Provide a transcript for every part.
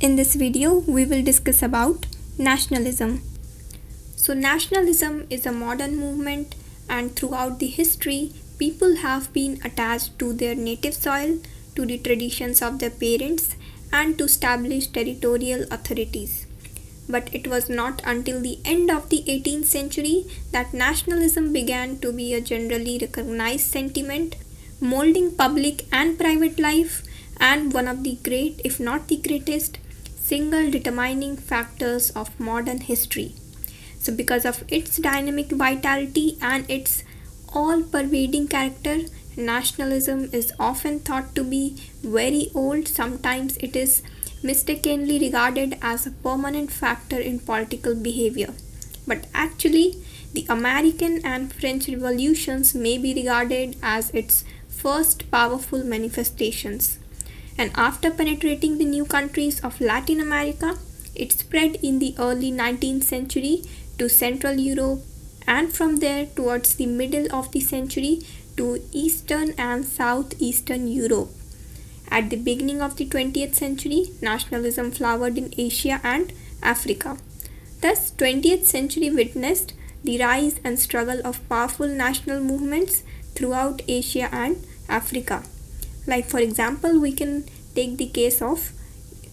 In this video, we will discuss about nationalism. So nationalism is a modern movement, and throughout the history, people have been attached to their native soil, to the traditions of their parents, and to establish territorial authorities. But it was not until the end of the 18th century that nationalism began to be a generally recognized sentiment, molding public and private life, and one of the great, if not the greatest, single determining factors of modern history. So, because of its dynamic vitality and its all pervading character, nationalism is often thought to be very old. Sometimes it is mistakenly regarded as a permanent factor in political behavior. But actually, the American and French revolutions may be regarded as its first powerful manifestations. And after penetrating the new countries of Latin America, it spread in the early 19th century to Central Europe, and from there towards the middle of the century to Eastern and Southeastern Europe. At the beginning of the 20th century, nationalism flowered in Asia and Africa. Thus, 20th century witnessed the rise and struggle of powerful national movements throughout Asia and Africa. Like for example, we can take the case of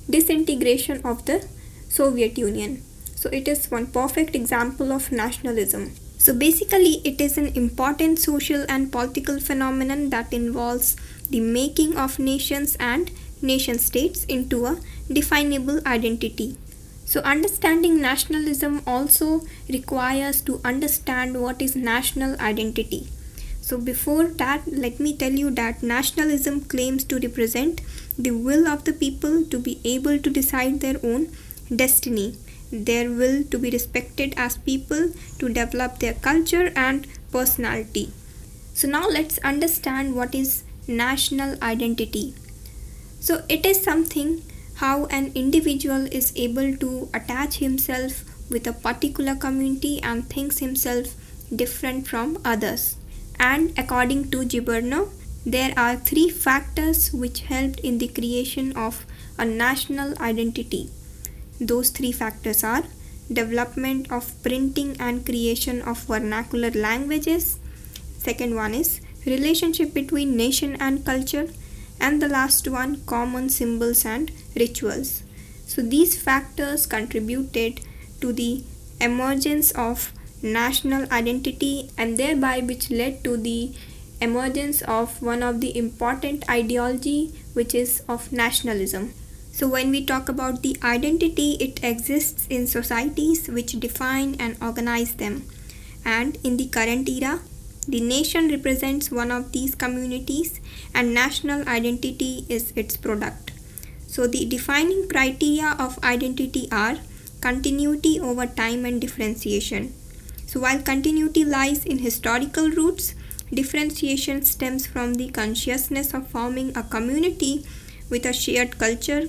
disintegration of the Soviet Union. So it is one perfect example of nationalism. So basically, it is an important social and political phenomenon that involves the making of nations and nation states into a definable identity. So understanding nationalism also requires to understand what is national identity. So before that, let me tell you that nationalism claims to represent the will of the people to be able to decide their own destiny, their will to be respected as people, to develop their culture and personality. So now let's understand what is national identity. So it is something how an individual is able to attach himself with a particular community and thinks himself different from others. And according to Giberno, there are three factors which helped in the creation of a national identity. Those three factors are development of printing and creation of vernacular languages. Second one is relationship between nation and culture. And the last one, common symbols and rituals. So these factors contributed to the emergence of national identity, and thereby which led to the emergence of one of the important ideology, which is of nationalism. So when we talk about the identity, it exists in societies which define and organize them. And in the current era, the nation represents one of these communities and national identity is its product. So the defining criteria of identity are continuity over time and differentiation. So while continuity lies in historical roots, differentiation stems from the consciousness of forming a community with a shared culture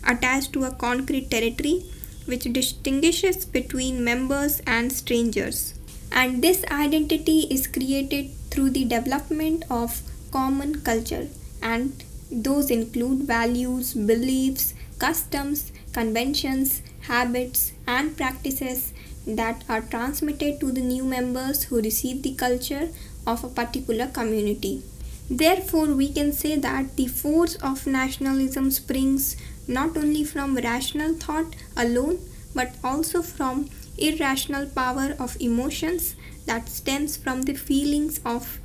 attached to a concrete territory which distinguishes between members and strangers. And this identity is created through the development of common culture, and those include values, beliefs, customs, conventions, habits, and practices that are transmitted to the new members who receive the culture of a particular community. Therefore, we can say that the force of nationalism springs not only from rational thought alone, but also from irrational power of emotions that stems from the feelings of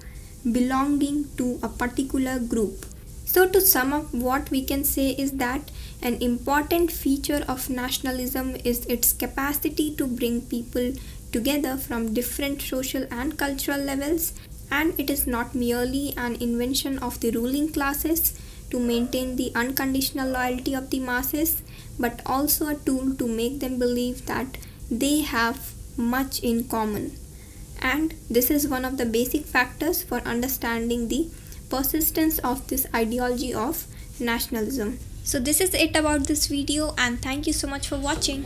belonging to a particular group. So to sum up, what we can say is that an important feature of nationalism is its capacity to bring people together from different social and cultural levels, and it is not merely an invention of the ruling classes to maintain the unconditional loyalty of the masses, but also a tool to make them believe that they have much in common. And this is one of the basic factors for understanding the persistence of this ideology of nationalism. So this is it about this video, and thank you so much for watching.